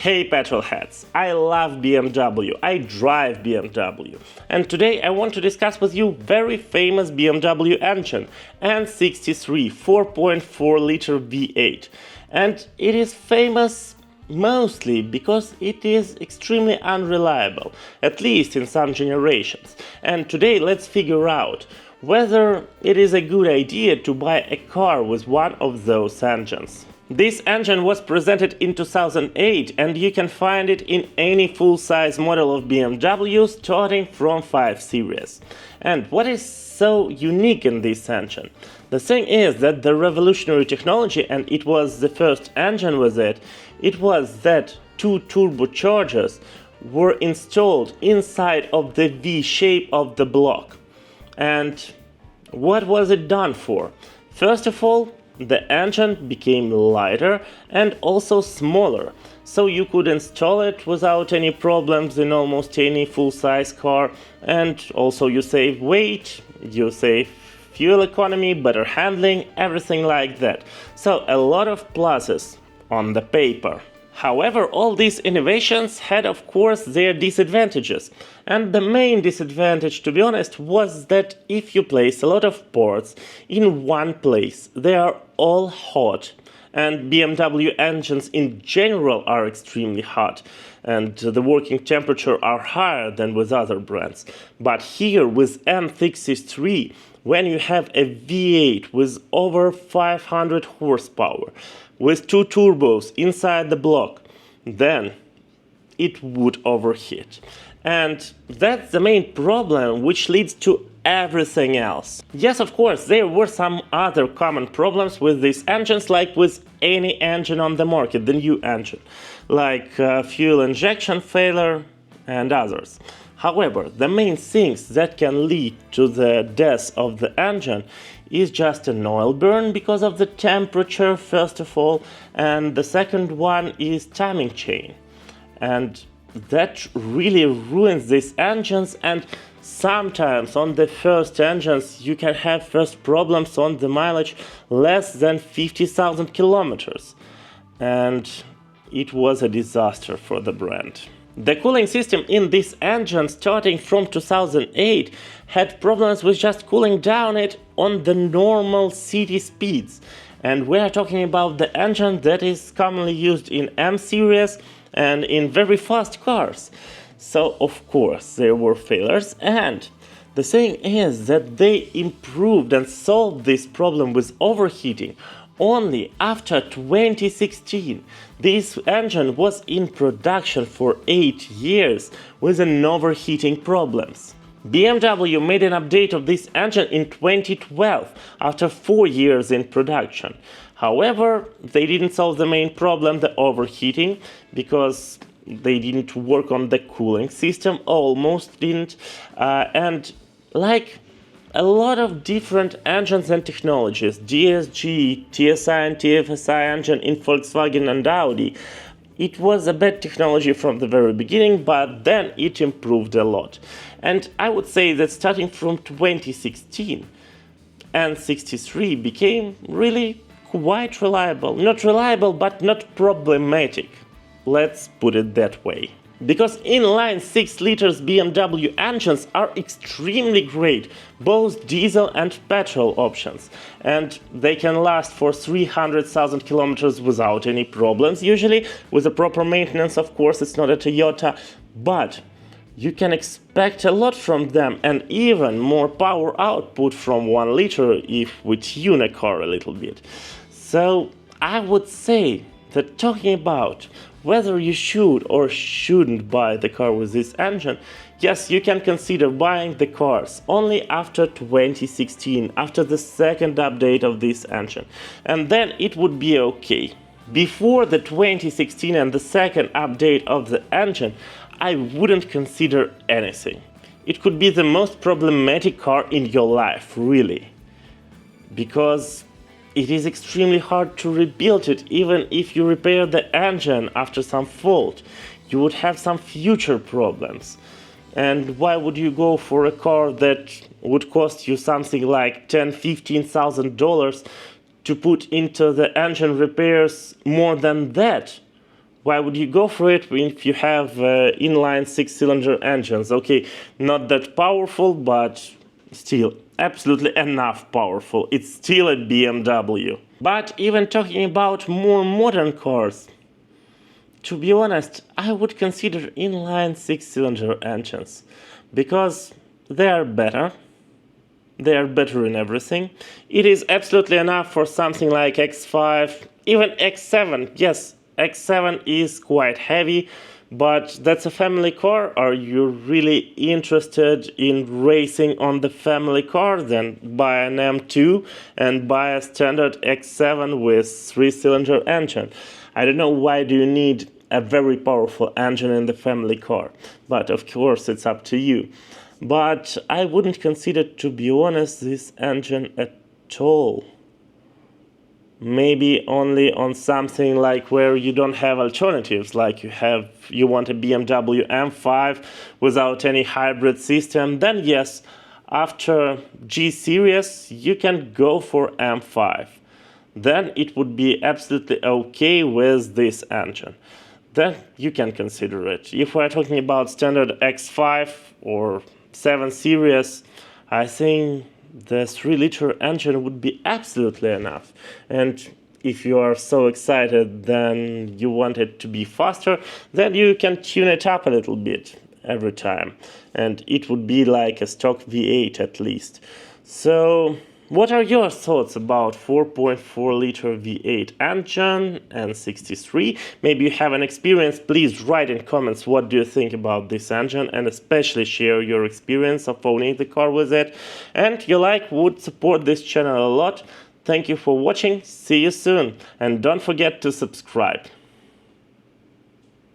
Hey petrolheads, I love BMW, I drive BMW, and today I want to discuss with you very famous BMW engine, N63 4.4-liter V8. And it is famous mostly because it is extremely unreliable, at least in some generations. And today let's figure out whether it is a good idea to buy a car with one of those engines. This engine was presented in 2008 and you can find it in any full-size model of BMW starting from 5 Series. And what is so unique in this engine? The thing is that the revolutionary technology, and it was the first engine with it, it was that two turbochargers were installed inside of the V shape of the block. And what was it done for? First of all, the engine became lighter and also smaller, so you could install it without any problems in almost any full-size car, and also you save weight, you save fuel economy, better handling, everything like that. So a lot of pluses on the paper. However, all these innovations had, of course, their disadvantages. And the main disadvantage, to be honest, was that if you place a lot of parts in one place, they are all hot. And BMW engines in general are extremely hot, and the working temperature are higher than with other brands. But here with N63, when you have a V8 with over 500 horsepower, with two turbos inside the block, then it would overheat. And that's the main problem, which leads to everything else. Yes, of course, there were some other common problems with these engines, like with any engine on the market, the new engine, like fuel injection failure and others. However, the main things that can lead to the death of the engine is just an oil burn because of the temperature, first of all, and the second one is timing chain. And that really ruins these engines, and sometimes on the first engines you can have first problems on the mileage less than 50,000 kilometers. And it was a disaster for the brand. The cooling system in this engine starting from 2008 had problems with just cooling down it on the normal city speeds. And we are talking about the engine that is commonly used in M series and in very fast cars. So of course there were failures, and the thing is that they improved and solved this problem with overheating only after 2016. This engine was in production for 8 years with an overheating problems. BMW made an update of this engine in 2012 after 4 years in production. However, they didn't solve the main problem, the overheating, because they didn't work on the cooling system, almost didn't, and like a lot of different engines and technologies, DSG, TSI and TFSI engine in Volkswagen and Audi, it was a bad technology from the very beginning, but then it improved a lot. And I would say that starting from 2016, N63 became really quite reliable. Not reliable, but not problematic. Let's put it that way. Because inline 6 liters BMW engines are extremely great, both diesel and petrol options, and they can last for 300,000 kilometers without any problems, usually with the proper maintenance. Of course, it's not a Toyota, but you can expect a lot from them, and even more power output from 1 liter if we tune a car a little bit. So I would say that talking about whether you should or shouldn't buy the car with this engine, yes, you can consider buying the cars only after 2016, after the second update of this engine, and then it would be okay. Before the 2016 and the second update of the engine, I wouldn't consider anything. It could be the most problematic car in your life, really, because it is extremely hard to rebuild it. Even if you repair the engine after some fault, you would have some future problems. And why would you go for a car that would cost you something like $10,000–15,000 to put into the engine repairs more than that? Why would you go for it if you have inline 6-cylinder engines? Okay, not that powerful, but still absolutely enough powerful. It's still a BMW. But even talking about more modern cars, to be honest, I would consider inline 6-cylinder engines because they are better. They are better in everything. It is absolutely enough for something like X5, even X7. Yes, X7 is quite heavy, but that's a family car. Are you really interested in racing on the family car? Then buy an M2 and buy a standard X7 with 3-cylinder engine. I don't know why do you need a very powerful engine in the family car, but of course it's up to you. But I wouldn't consider, to be honest, this engine at all. Maybe only on something like where you don't have alternatives, like you want a BMW M5 without any hybrid system, then yes, after G series you can go for M5. Then it would be absolutely okay with this engine. Then you can consider it. If we're talking about standard X5 or 7 series, I think the 3-liter engine would be absolutely enough. And if you are so excited, then you want it to be faster, then you can tune it up a little bit every time. And it would be like a stock V8 at least. So what are your thoughts about 4.4-liter V8 engine N63? Maybe you have an experience. Please write in comments what do you think about this engine, and especially share your experience of owning the car with it. And your like would support this channel a lot. Thank you for watching. See you soon. And don't forget to subscribe.